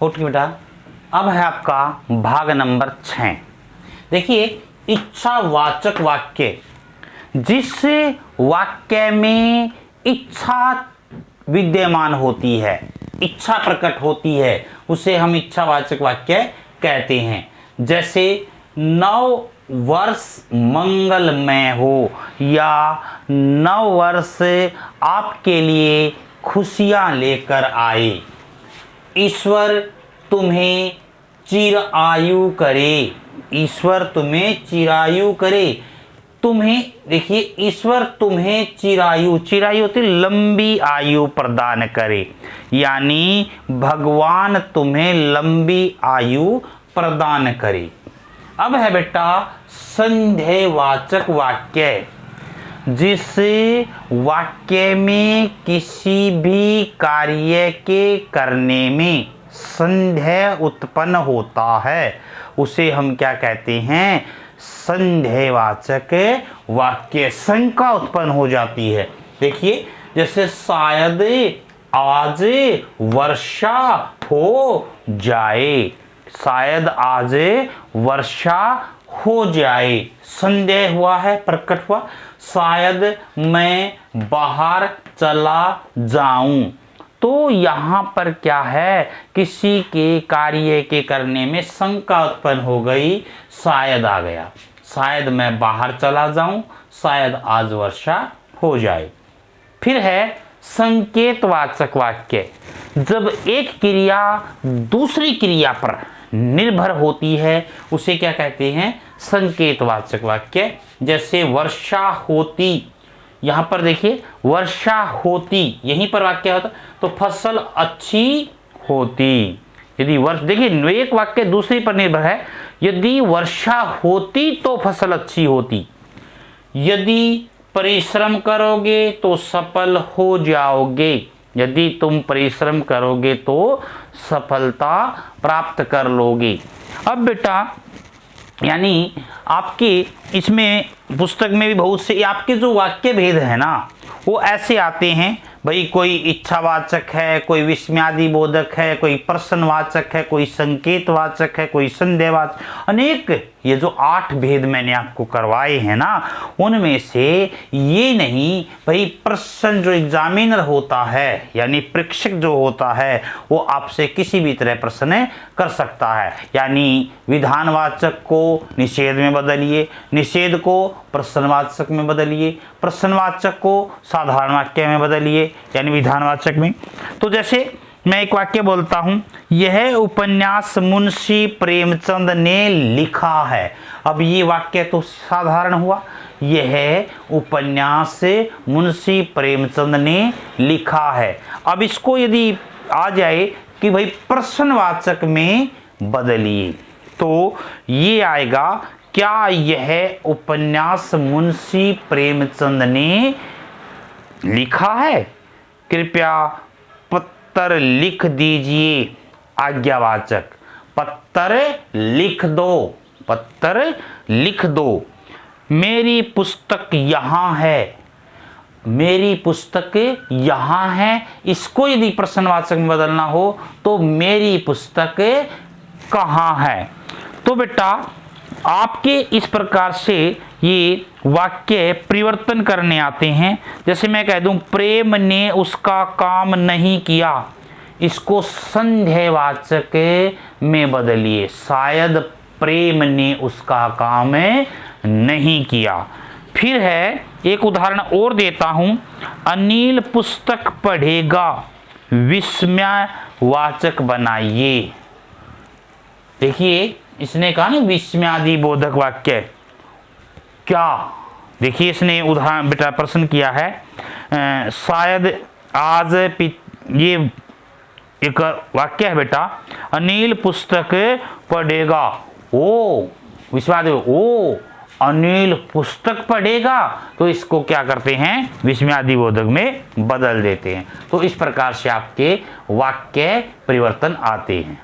Okay बेटा, अब है आपका भाग नंबर 6। देखिए, इच्छावाचक वाक्य। जिस वाक्य में इच्छा विद्यमान होती है, इच्छा प्रकट होती है, उसे हम इच्छावाचक वाक्य कहते हैं। जैसे नव वर्ष मंगलमय हो, या नव वर्ष आपके लिए खुशियां लेकर आए, ईश्वर तुम्हें चिरायु करे, ईश्वर तुम्हें चिरायु करे। तुम्हें देखिए, ईश्वर तुम्हें चिरायु, चिरायु होती लंबी आयु प्रदान करे, यानी भगवान तुम्हें लंबी आयु प्रदान करे। अब है बेटा संदेहवाचक वाक्य। जिस वाक्य में किसी भी कार्य के करने में संदेह उत्पन्न होता है, उसे हम क्या कहते हैं? संदेहवाचक वाक्य। शंका उत्पन्न हो जाती है। देखिए, जैसे शायद आज वर्षा हो जाए, शायद आज वर्षा हो जाए, संदेह हुआ है, प्रकट हुआ। शायद मैं बाहर चला जाऊं, तो यहाँ पर क्या है? किसी के कार्य के करने में शंका उत्पन्न हो गई, शायद आ गया, शायद मैं बाहर चला जाऊं, शायद आज वर्षा हो जाए। फिर है संकेतवाचक वाक्य। जब एक क्रिया दूसरी क्रिया पर निर्भर होती है, उसे क्या कहते हैं? संकेतवाचक वाक्य। जैसे वर्षा होती, यहां पर देखिए वर्षा होती, यहीं पर वाक्य होता तो फसल अच्छी होती। यदि वर्ष, देखिए एक वाक्य दूसरी पर निर्भर है। यदि वर्षा होती तो फसल अच्छी होती, यदि परिश्रम करोगे तो सफल हो जाओगे, यदि तुम परिश्रम करोगे तो सफलता प्राप्त कर लोगे। अब बेटा, यानी आपके इसमें पुस्तक में भी बहुत से आपके जो वाक्य भेद है ना, वो ऐसे आते हैं भाई, कोई इच्छावाचक है, कोई विस्मयादि बोधक है, कोई प्रश्नवाचक है, कोई संकेतवाचक है, कोई संदेहवाचक, अनेक। ये जो 8 भेद मैंने आपको करवाए हैं ना, उनमें से ये नहीं भाई, प्रश्न जो एग्जामिनर होता है, यानी परीक्षक जो होता है, वो आपसे किसी भी तरह प्रश्न कर सकता है। यानी विधानवाचक को निषेध में बदलिए, निषेध को प्रश्नवाचक में बदलिए, प्रश्नवाचक को साधारण वाक्य में बदलिए, यानी विधानवाचक में। तो जैसे मैं एक वाक्य बोलता हूं, यह उपन्यास मुंशी प्रेमचंद ने लिखा है। अब ये वाक्य तो साधारण हुआ, यह उपन्यास मुंशी प्रेमचंद ने लिखा है। अब इसको यदि आ जाए कि भाई प्रश्नवाचक में बदलिए, तो ये आएगा, क्या यह उपन्यास मुंशी प्रेमचंद ने लिखा है? कृपया पत्र लिख दीजिए। आज्ञावाचक, पत्र लिख दो, पत्र लिख दो। मेरी पुस्तक यहाँ है, मेरी पुस्तक यहाँ है। इसको यदि प्रश्नवाचक में बदलना हो तो मेरी पुस्तक कहाँ है? तो बेटा, आपके इस प्रकार से ये वाक्य परिवर्तन करने आते हैं। जैसे मैं कह दूं, प्रेम ने उसका काम नहीं किया, इसको संदेहवाचक में बदलिए, शायद प्रेम ने उसका काम नहीं किया। फिर है, एक उदाहरण और देता हूं, अनिल पुस्तक पढ़ेगा, विस्मयवाचक बनाइए। देखिए, इसने कहा ना विस्मयादि बोधक वाक्य। क्या? देखिए, इसने उदाहरण बेटा प्रश्न किया है, शायद आज ये एक वाक्य है बेटा, अनिल पुस्तक पढ़ेगा। ओ विस्मयादि, ओ अनिल पुस्तक पढ़ेगा, तो इसको क्या करते हैं? विस्मयादि बोधक में बदल देते हैं। तो इस प्रकार से आपके वाक्य परिवर्तन आते हैं।